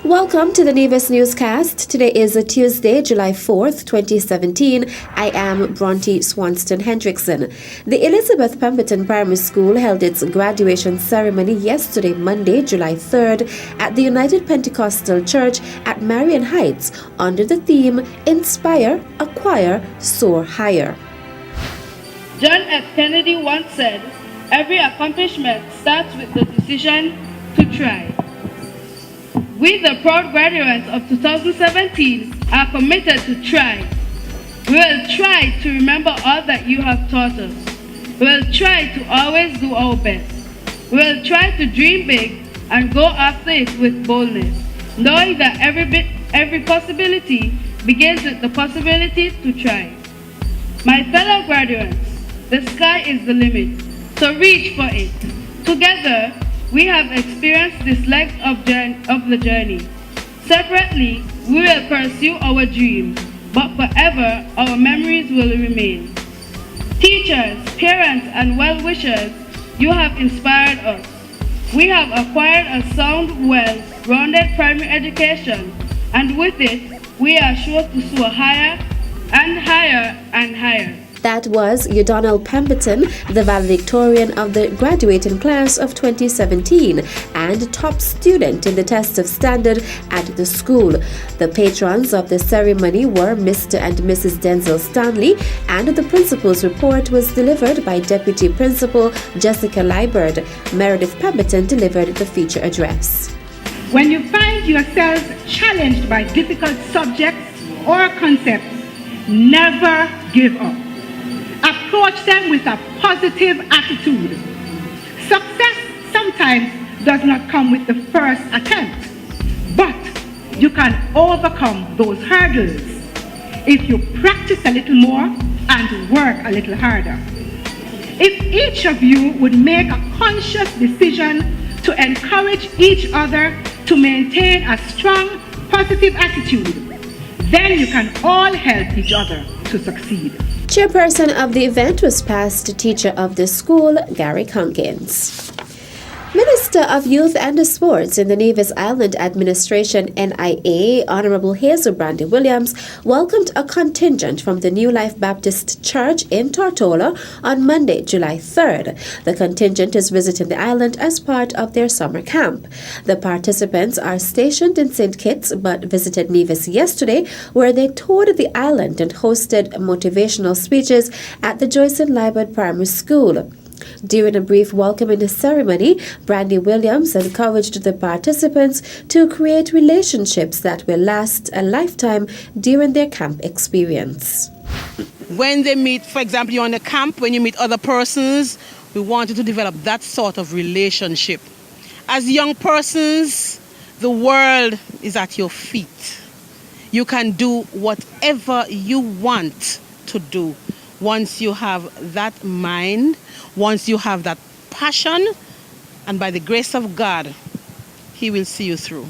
Welcome to the Nevis Newscast. Today is a Tuesday, July 4th, 2017. I am Bronte Swanston Hendrickson. The Elizabeth Pemberton Primary School held its graduation ceremony yesterday, Monday, July 3rd, at the United Pentecostal Church at Marion Heights under the theme Inspire, Acquire, Soar Higher. John F. Kennedy once said, "Every accomplishment starts with the decision to try." We, the proud graduates of 2017, are committed to try. We will try to remember all that you have taught us. We will try to always do our best. We will try to dream big and go after it with boldness, knowing that every possibility begins with the possibility to try. My fellow graduates, the sky is the limit, so reach for it. Together, we have experienced this leg of the journey. Separately, we will pursue our dreams, but forever our memories will remain. Teachers, parents, and well-wishers, you have inspired us. We have acquired a sound, well-rounded primary education, and with it, we are sure to soar higher and higher and higher. That was Udonal Pemberton, the valedictorian of the graduating class of 2017 and top student in the test of standard at the school. The patrons of the ceremony were Mr. and Mrs. Denzel Stanley, and the principal's report was delivered by Deputy Principal Jessica Liebert. Meredith Pemberton delivered the feature address. When you find yourselves challenged by difficult subjects or concepts, never give up. Approach them with a positive attitude. Success sometimes does not come with the first attempt, but you can overcome those hurdles if you practice a little more and work a little harder. If each of you would make a conscious decision to encourage each other to maintain a strong, positive attitude, then you can all help each other to succeed. Chairperson of the event was past teacher of the school, Gary Conkins. Minister of Youth and Sports in the Nevis Island Administration NIA, Honorable Hazel Brandy Williams, welcomed a contingent from the New Life Baptist Church in Tortola on Monday, July 3rd. The contingent is visiting the island as part of their summer camp. The participants are stationed in St. Kitts but visited Nevis yesterday, where they toured the island and hosted motivational speeches at the Joyson Liebert Primary School. During a brief welcoming ceremony, Brandy Williams encouraged the participants to create relationships that will last a lifetime during their camp experience. When they meet, for example, you're on a camp, when you meet other persons, we want you to develop that sort of relationship. As young persons, the world is at your feet. You can do whatever you want to do. Once you have that mind, once you have that passion, and by the grace of God, He will see you through.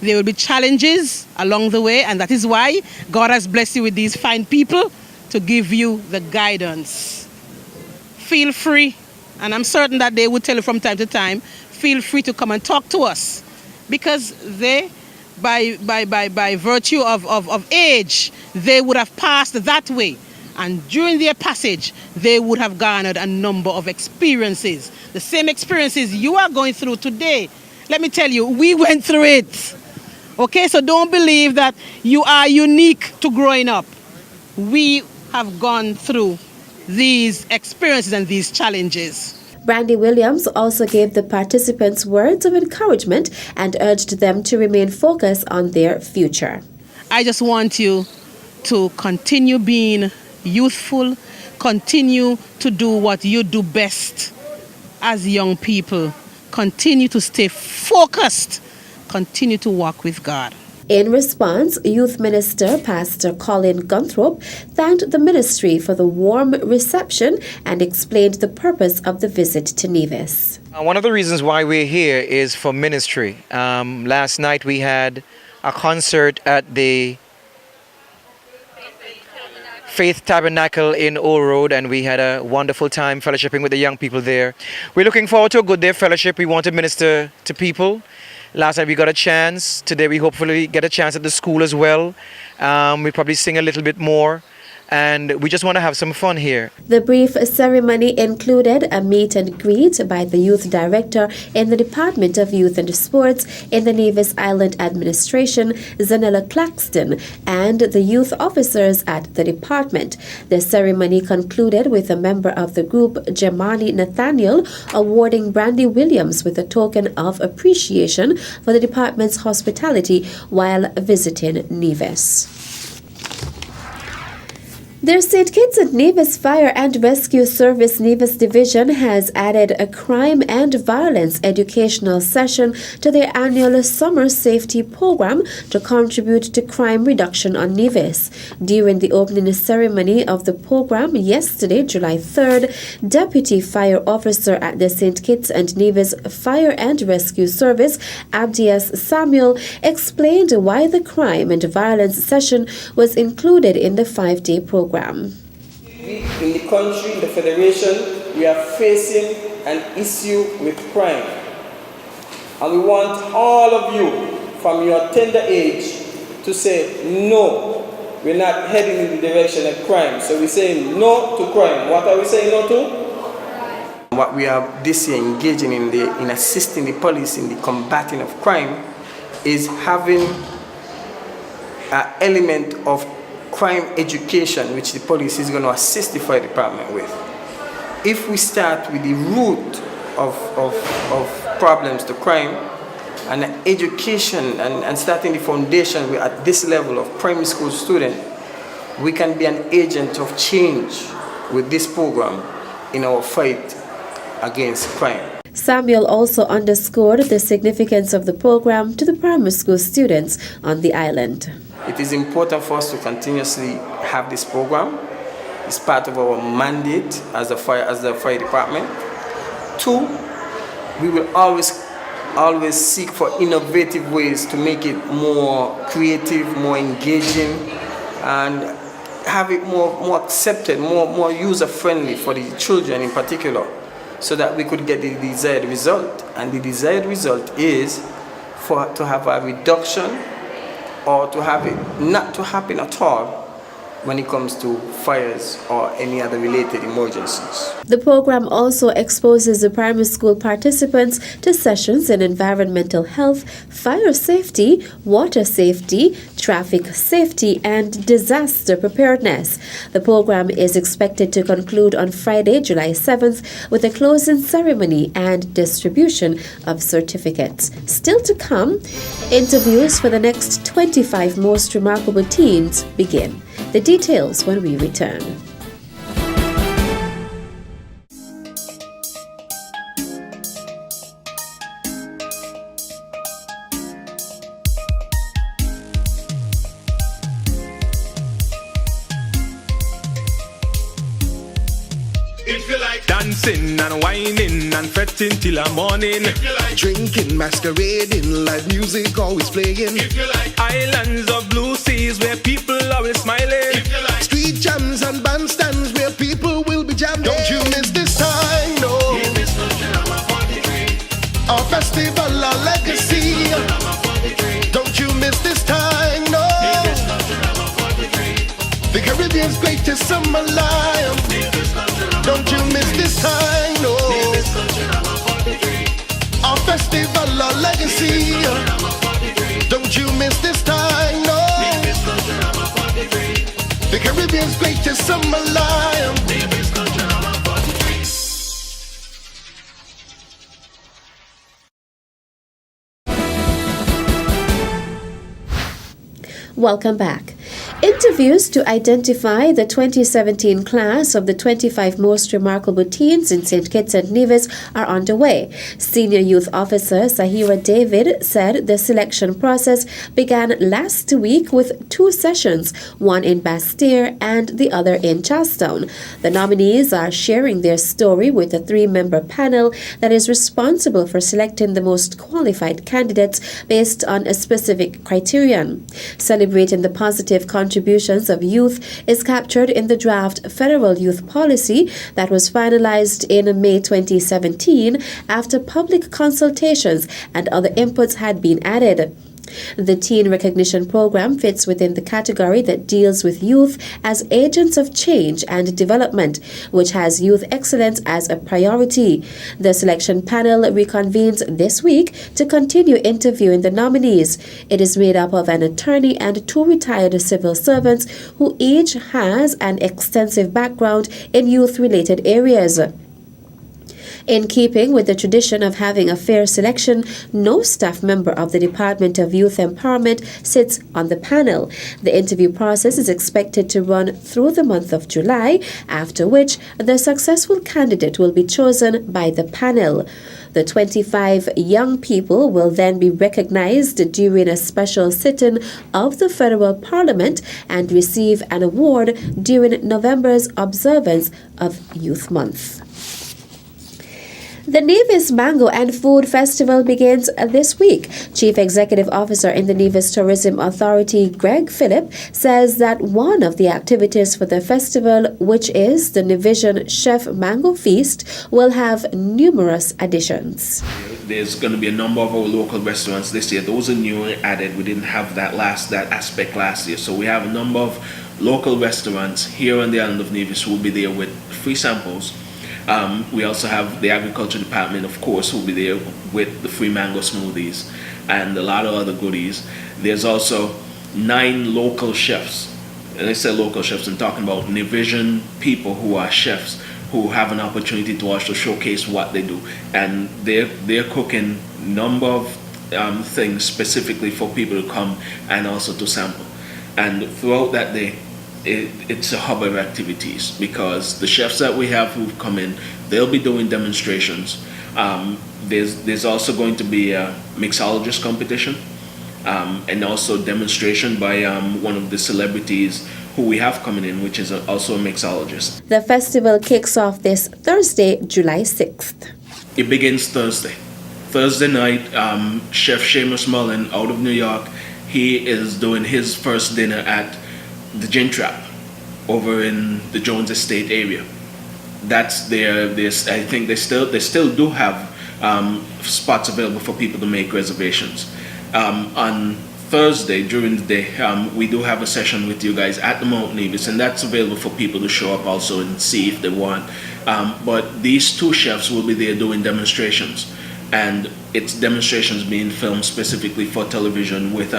There will be challenges along the way, and that is why God has blessed you with these fine people to give you the guidance. Feel free, and I'm certain that they will tell you from time to time, feel free to come and talk to us, because they, by virtue of age, they would have passed that way. And during their passage, they would have garnered a number of experiences. The same experiences you are going through today. Let me tell you, we went through it. Okay, so don't believe that you are unique to growing up. We have gone through these experiences and these challenges. Brandy Williams also gave the participants words of encouragement and urged them to remain focused on their future. I just want you to continue being youthful, continue to do what you do best as young people. Continue to stay focused. Continue to walk with God. In response, Youth Minister Pastor Colin Gunthrope thanked the ministry for the warm reception and explained the purpose of the visit to Nevis. One of the reasons why we're here is for ministry. Last night we had a concert at the Faith Tabernacle in Old Road, and we had a wonderful time fellowshipping with the young people there. We're looking forward to a good day of fellowship. We want to minister to people. Last night we got a chance. Today we hopefully get a chance at the school as well. We probably sing a little bit more. And we just want to have some fun here. The brief ceremony included a meet and greet by the youth director in the Department of Youth and Sports in the Nevis Island Administration, Zanella Claxton, and the youth officers at the department. The ceremony concluded with a member of the group, Jemani Nathaniel, awarding Brandy Williams with a token of appreciation for the department's hospitality while visiting Nevis. The St. Kitts and Nevis Fire and Rescue Service Nevis Division has added a crime and violence educational session to their annual summer safety program to contribute to crime reduction on Nevis. During the opening ceremony of the program yesterday, July 3rd, Deputy Fire Officer at the St. Kitts and Nevis Fire and Rescue Service, Abdias Samuel, explained why the crime and violence session was included in the 5-day program. In the country, in the Federation, we are facing an issue with crime. And we want all of you, from your tender age, to say, no, we're not heading in the direction of crime. So we're saying no to crime. What are we saying no to? What we are this year engaging in assisting the police in the combating of crime is having an element of crime education, which the police is going to assist the fire department with. If we start with the root of problems to crime and education and starting the foundation at this level of primary school student, we can be an agent of change with this program in our fight against crime. Samuel also underscored the significance of the program to the primary school students on the island. It is important for us to continuously have this program. It's part of our mandate as the fire department. 2, we will always seek for innovative ways to make it more creative, more engaging, and have it more accepted, more user-friendly for the children in particular, so that we could get the desired result. And the desired result is to have a reduction or to have it not to happen at all when it comes to fires or any other related emergencies. The program also exposes the primary school participants to sessions in environmental health, fire safety, water safety, traffic safety, and disaster preparedness. The program is expected to conclude on Friday, July 7th, with a closing ceremony and distribution of certificates. Still to come, interviews for the next 25 most remarkable teens begin. The details when we return. If you like dancing and whining and fretting till the morning, if you like drinking, masquerading, live music always playing, if you like islands of blue seas where people always smiling, if you like street jams and bandstands where people will be jamming, don't you miss this time, no. Nevis Culturama 43, our festival, our legacy. Don't you miss this time, no. Nevis Culturama 43, the Caribbean's greatest summer lion. Don't you miss this time, no. Our festival, our legacy. Don't you miss this time, no. The Caribbean's greatest summer lion. Welcome back. Interviews to identify the 2017 class of the 25 most remarkable teens in St. Kitts and Nevis are underway. Senior Youth Officer Sahira David said the selection process began last week with 2 sessions, one in Bastille and the other in Charlestown. The nominees are sharing their story with a 3-member panel that is responsible for selecting the most qualified candidates based on a specific criterion. Celebrating the positive contribution contributions of youth is captured in the draft Federal Youth Policy that was finalized in May 2017 after public consultations and other inputs had been added. The Teen Recognition Program fits within the category that deals with youth as agents of change and development, which has youth excellence as a priority. The selection panel reconvenes this week to continue interviewing the nominees. It is made up of an attorney and 2 retired civil servants who each has an extensive background in youth-related areas. In keeping with the tradition of having a fair selection, no staff member of the Department of Youth Empowerment sits on the panel. The interview process is expected to run through the month of July, after which the successful candidate will be chosen by the panel. The 25 young people will then be recognized during a special sit-in of the Federal Parliament and receive an award during November's observance of Youth Month. The Nevis Mango and Food Festival begins this week. Chief Executive Officer in the Nevis Tourism Authority, Greg Phillip, says that one of the activities for the festival, which is the Nevision Chef Mango Feast, will have numerous additions. There's going to be a number of our local restaurants this year. Those are newly added. We didn't have that aspect last year. So we have a number of local restaurants here on the island of Nevis who will be there with free samples. We also have the agriculture department, of course, who will be there with the free mango smoothies and a lot of other goodies. There's also 9 local chefs. And I say local chefs, I'm talking about Nevision people who are chefs who have an opportunity to also showcase what they do. And they're cooking a number of things specifically for people to come and also to sample. And throughout that day, it's a hub of activities because the chefs that we have who've come in, they'll be doing demonstrations. There's also going to be a mixologist competition and also demonstration by one of the celebrities who we have coming in, which is also a mixologist. The festival kicks off this Thursday, July 6th. It begins Thursday. Thursday night, Chef Seamus Mullen out of New York, he is doing his first dinner at the Gin Trap over in the Jones Estate area. That's their. I think they still do have spots available for people to make reservations. On Thursday during the day, we do have a session with you guys at the Mount Nevis, and that's available for people to show up also and see if they want. But these 2 chefs will be there doing demonstrations, and it's demonstrations being filmed specifically for television with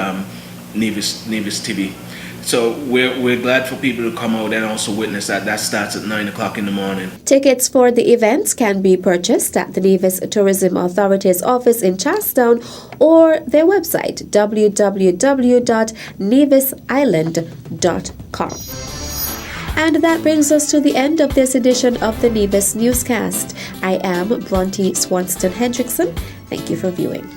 Nevis TV. So we're glad for people to come out and also witness that. That starts at 9 o'clock in the morning. Tickets for the events can be purchased at the Nevis Tourism Authority's office in Charlestown or their website, www.nevisisland.com. And that brings us to the end of this edition of the Nevis Newscast. I am Bronte Swanston Hendrickson. Thank you for viewing.